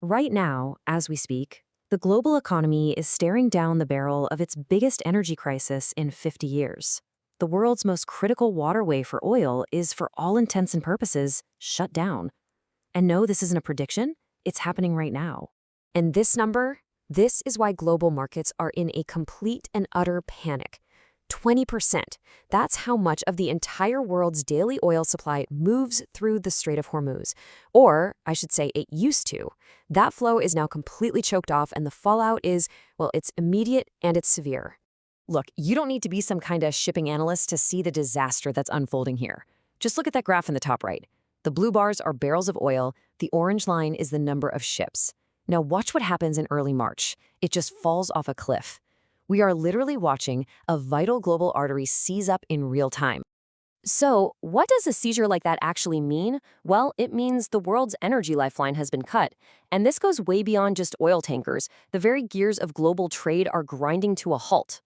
Right now, as we speak, the global economy is staring down the barrel of its biggest energy crisis in 50 years. The world's most critical waterway for oil is, for all intents and purposes, shut down. And no, this isn't a prediction, it's happening right now. And this is why global markets are in a complete and utter panic. 20%. That's how much of the entire world's daily oil supply moves through the Strait of Hormuz. Or, I should say, it used to. That flow is now completely choked off, and the fallout is, well, it's immediate and it's severe. Look, you don't need to be some kind of shipping analyst to see the disaster that's unfolding here. Just look at that graph in the top right. The blue bars are barrels of oil, the orange line is the number of ships. Now watch what happens in early March. It just falls off a cliff. We are literally watching a vital global artery seize up in real time. So, what does a seizure like that actually mean? Well, it means the world's energy lifeline has been cut. And this goes way beyond just oil tankers. The very gears of global trade are grinding to a halt.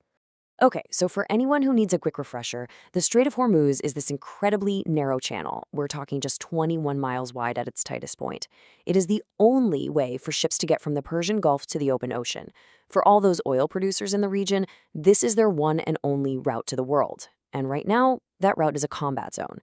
Okay, so for anyone who needs a quick refresher, the Strait of Hormuz is this incredibly narrow channel. We're talking just 21 miles wide at its tightest point. It is the only way for ships to get from the Persian Gulf to the open ocean. For all those oil producers in the region, this is their one and only route to the world. And right now, that route is a combat zone.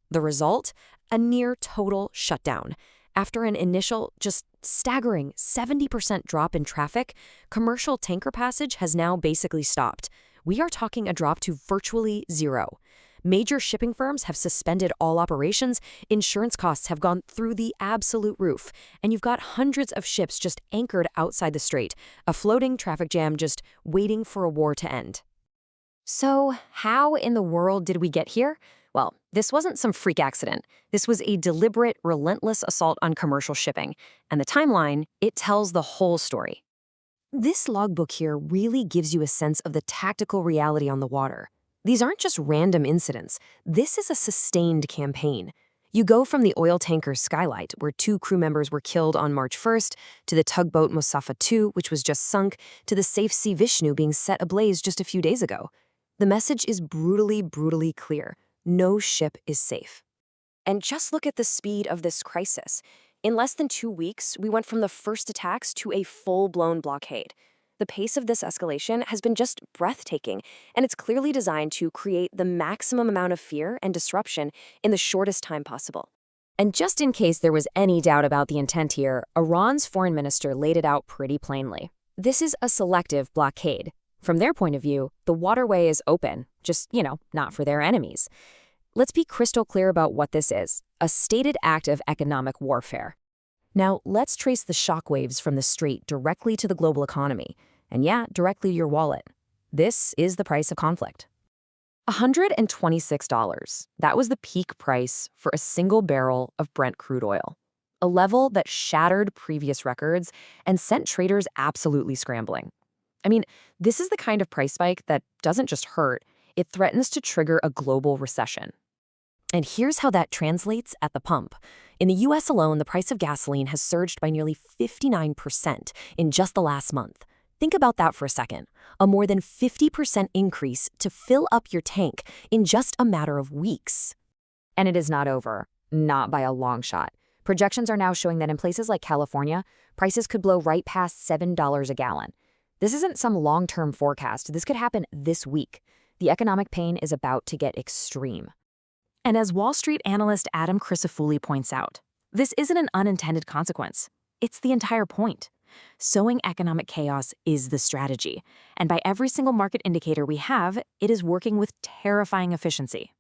The result? A near total shutdown. After an initial, just staggering 70% drop in traffic, commercial tanker passage has now basically stopped. We are talking a drop to virtually zero. Major shipping firms have suspended all operations, insurance costs have gone through the absolute roof, and you've got hundreds of ships just anchored outside the strait, a floating traffic jam just waiting for a war to end. So, how in the world did we get here? Well, this wasn't some freak accident. This was a deliberate, relentless assault on commercial shipping. And the timeline, it tells the whole story. This logbook here really gives you a sense of the tactical reality on the water. These aren't just random incidents. This is a sustained campaign. You go from the oil tanker Skylight, where 2 crew members were killed on March 1st, to the tugboat Musafa II, which was just sunk, to the Safe Sea Vishnu being set ablaze just a few days ago. The message is brutally, brutally clear. No ship is safe. And just look at the speed of this crisis. In less than 2 weeks, we went from the first attacks to a full-blown blockade. The pace of this escalation has been just breathtaking, and it's clearly designed to create the maximum amount of fear and disruption in the shortest time possible. And just in case there was any doubt about the intent here, Iran's foreign minister laid it out pretty plainly. This is a selective blockade. From their point of view, the waterway is open, just, not for their enemies. Let's be crystal clear about what this is, a stated act of economic warfare. Now, let's trace the shockwaves from the strait directly to the global economy, and directly to your wallet. This is the price of conflict. $126. That was the peak price for a single barrel of Brent crude oil, a level that shattered previous records and sent traders absolutely scrambling. I mean, this is the kind of price spike that doesn't just hurt, it threatens to trigger a global recession. And here's how that translates at the pump. In the US alone, the price of gasoline has surged by nearly 59% in just the last month. Think about that for a second. A more than 50% increase to fill up your tank in just a matter of weeks. And it is not over, not by a long shot. Projections are now showing that in places like California, prices could blow right past $7 a gallon. This isn't some long-term forecast. This could happen this week. The economic pain is about to get extreme. And as Wall Street analyst Adam Crisafulli points out, this isn't an unintended consequence. It's the entire point. Sowing economic chaos is the strategy. And by every single market indicator we have, it is working with terrifying efficiency.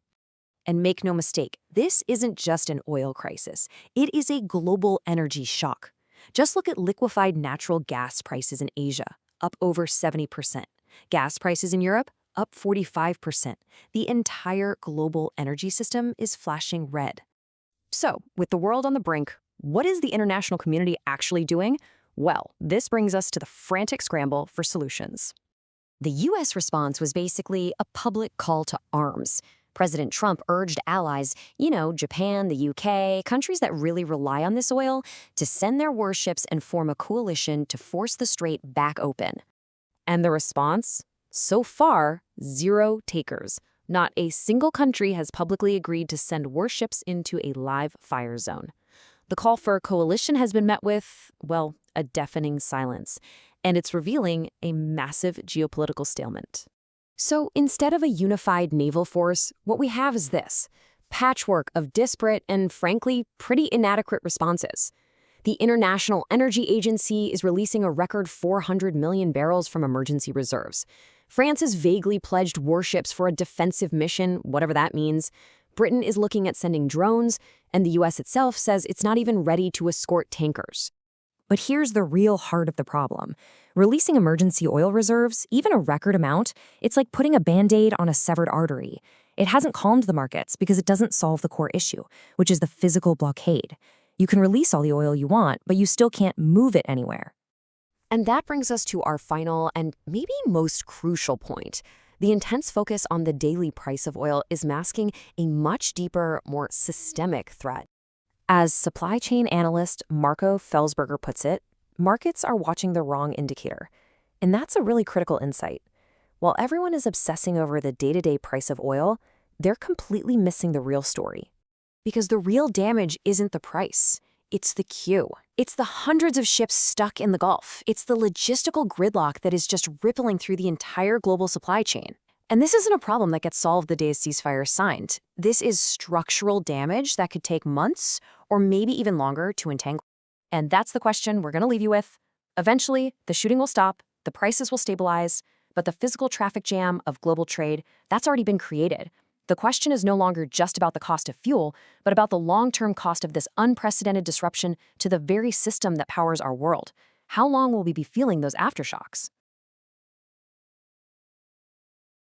And make no mistake, this isn't just an oil crisis. It is a global energy shock. Just look at liquefied natural gas prices in Asia, up over 70%. Gas prices in Europe, up 45%. The entire global energy system is flashing red. So, with the world on the brink, what is the international community actually doing? Well, this brings us to the frantic scramble for solutions. The U.S. response was basically a public call to arms. President Trump urged allies, Japan, the UK, countries that really rely on this oil, to send their warships and form a coalition to force the strait back open. And the response? So far, 0 takers. Not a single country has publicly agreed to send warships into a live fire zone. The call for a coalition has been met with, well, a deafening silence, and it's revealing a massive geopolitical stalemate. So instead of a unified naval force, what we have is this patchwork of disparate and, frankly, pretty inadequate responses. The International Energy Agency is releasing a record 400 million barrels from emergency reserves. France has vaguely pledged warships for a defensive mission, whatever that means. Britain is looking at sending drones, and the U.S. itself says it's not even ready to escort tankers. But here's the real heart of the problem. Releasing emergency oil reserves, even a record amount, it's like putting a Band-Aid on a severed artery. It hasn't calmed the markets because it doesn't solve the core issue, which is the physical blockade. You can release all the oil you want, but you still can't move it anywhere. And that brings us to our final and maybe most crucial point. The intense focus on the daily price of oil is masking a much deeper, more systemic threat. As supply chain analyst Marco Felsberger puts it, markets are watching the wrong indicator. And that's a really critical insight. While everyone is obsessing over the day-to-day price of oil, they're completely missing the real story. Because the real damage isn't the price. It's the queue. It's the hundreds of ships stuck in the Gulf. It's the logistical gridlock that is just rippling through the entire global supply chain. And this isn't a problem that gets solved the day a ceasefire is signed. This is structural damage that could take months or maybe even longer to untangle. And that's the question we're going to leave you with. Eventually, the shooting will stop, the prices will stabilize, but the physical traffic jam of global trade, that's already been created. The question is no longer just about the cost of fuel, but about the long-term cost of this unprecedented disruption to the very system that powers our world. How long will we be feeling those aftershocks?